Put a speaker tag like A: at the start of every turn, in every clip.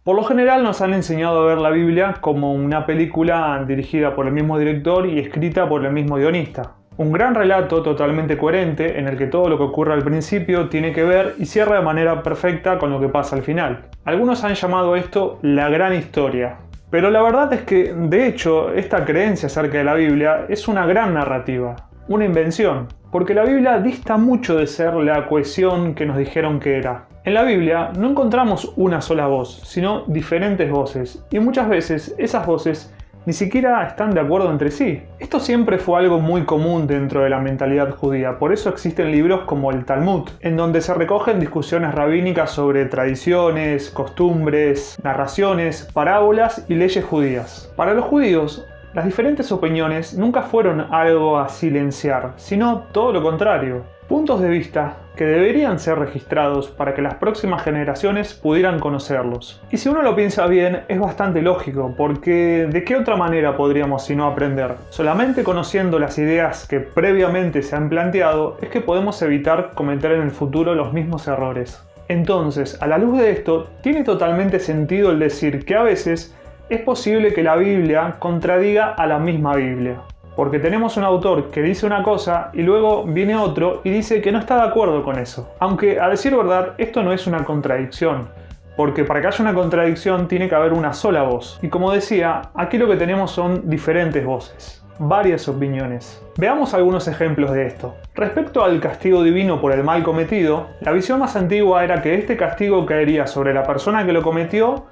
A: Por lo general nos han enseñado a ver la Biblia como una película dirigida por el mismo director y escrita por el mismo guionista. Un gran relato totalmente coherente en el que todo lo que ocurre al principio tiene que ver y cierra de manera perfecta con lo que pasa al final. Algunos han llamado esto la gran historia. Pero la verdad es que, de hecho, esta creencia acerca de la Biblia es una gran narrativa, una invención, porque la Biblia dista mucho de ser la cohesión que nos dijeron que era. En la Biblia no encontramos una sola voz, sino diferentes voces, y muchas veces esas voces ni siquiera están de acuerdo entre sí. Esto siempre fue algo muy común dentro de la mentalidad judía, por eso existen libros como el Talmud, en donde se recogen discusiones rabínicas sobre tradiciones, costumbres, narraciones, parábolas y leyes judías. Para los judíos, las diferentes opiniones nunca fueron algo a silenciar, sino todo lo contrario. Puntos de vista que deberían ser registrados para que las próximas generaciones pudieran conocerlos. Y si uno lo piensa bien, es bastante lógico, porque ¿de qué otra manera podríamos sino aprender? Solamente conociendo las ideas que previamente se han planteado es que podemos evitar cometer en el futuro los mismos errores. Entonces, a la luz de esto, tiene totalmente sentido el decir que a veces es posible que la Biblia contradiga a la misma Biblia. Porque tenemos un autor que dice una cosa y luego viene otro y dice que no está de acuerdo con eso. Aunque, a decir verdad, esto no es una contradicción, porque para que haya una contradicción tiene que haber una sola voz. Y como decía, aquí lo que tenemos son diferentes voces, varias opiniones. Veamos algunos ejemplos de esto. Respecto al castigo divino por el mal cometido, la visión más antigua era que este castigo caería sobre la persona que lo cometió,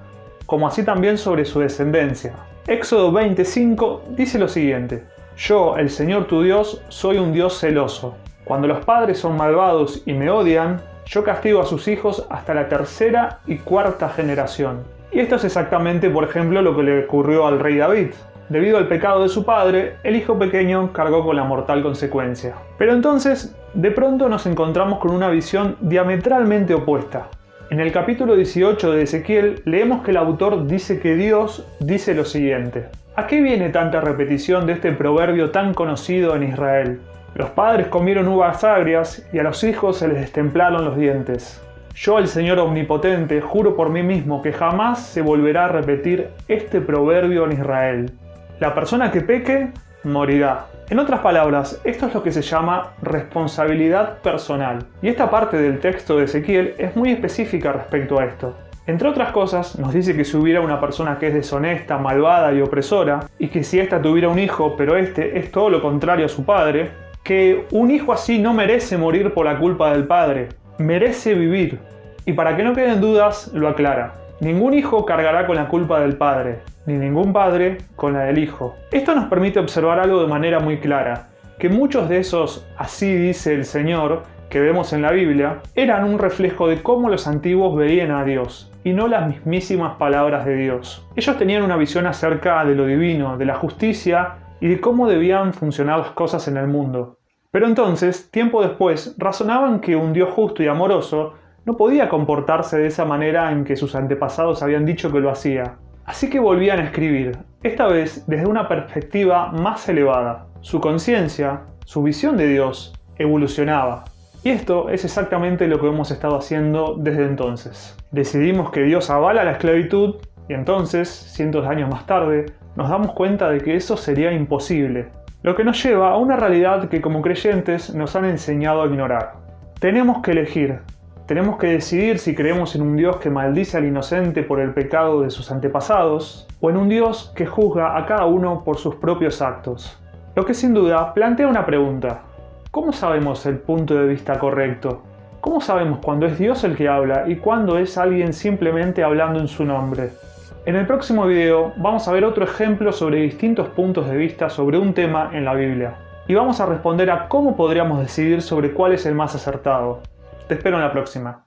A: como así también sobre su descendencia. Éxodo 25 dice lo siguiente: Yo, el Señor tu Dios, soy un Dios celoso. Cuando los padres son malvados y me odian, yo castigo a sus hijos hasta la tercera y cuarta generación. Y esto es exactamente, por ejemplo, lo que le ocurrió al rey David. Debido al pecado de su padre, el hijo pequeño cargó con la mortal consecuencia. Pero entonces, de pronto nos encontramos con una visión diametralmente opuesta. En el capítulo 18 de Ezequiel leemos que el autor dice que Dios dice lo siguiente: ¿A qué viene tanta repetición de este proverbio tan conocido en Israel? Los padres comieron uvas agrias y a los hijos se les destemplaron los dientes. Yo, el Señor Omnipotente, juro por mí mismo que jamás se volverá a repetir este proverbio en Israel. La persona que peque, morirá. En otras palabras, esto es lo que se llama responsabilidad personal. Y esta parte del texto de Ezequiel es muy específica respecto a esto. Entre otras cosas, nos dice que si hubiera una persona que es deshonesta, malvada y opresora, y que si ésta tuviera un hijo, pero este es todo lo contrario a su padre, que un hijo así no merece morir por la culpa del padre, merece vivir. Y para que no queden dudas, lo aclara: ningún hijo cargará con la culpa del padre, ni ningún padre con la del hijo. Esto nos permite observar algo de manera muy clara, que muchos de esos "así dice el Señor" que vemos en la Biblia eran un reflejo de cómo los antiguos veían a Dios, y no las mismísimas palabras de Dios. Ellos tenían una visión acerca de lo divino, de la justicia y de cómo debían funcionar las cosas en el mundo. Pero entonces, tiempo después, razonaban que un Dios justo y amoroso no podía comportarse de esa manera en que sus antepasados habían dicho que lo hacía. Así que volvían a escribir, esta vez desde una perspectiva más elevada. Su conciencia, su visión de Dios, evolucionaba. Y esto es exactamente lo que hemos estado haciendo desde entonces. Decidimos que Dios avala la esclavitud y entonces, cientos de años más tarde, nos damos cuenta de que eso sería imposible. Lo que nos lleva a una realidad que como creyentes nos han enseñado a ignorar. Tenemos que elegir. Tenemos que decidir si creemos en un Dios que maldice al inocente por el pecado de sus antepasados, o en un Dios que juzga a cada uno por sus propios actos. Lo que sin duda plantea una pregunta: ¿cómo sabemos el punto de vista correcto? ¿Cómo sabemos cuándo es Dios el que habla y cuándo es alguien simplemente hablando en su nombre? En el próximo video vamos a ver otro ejemplo sobre distintos puntos de vista sobre un tema en la Biblia. Y vamos a responder a cómo podríamos decidir sobre cuál es el más acertado. Te espero en la próxima.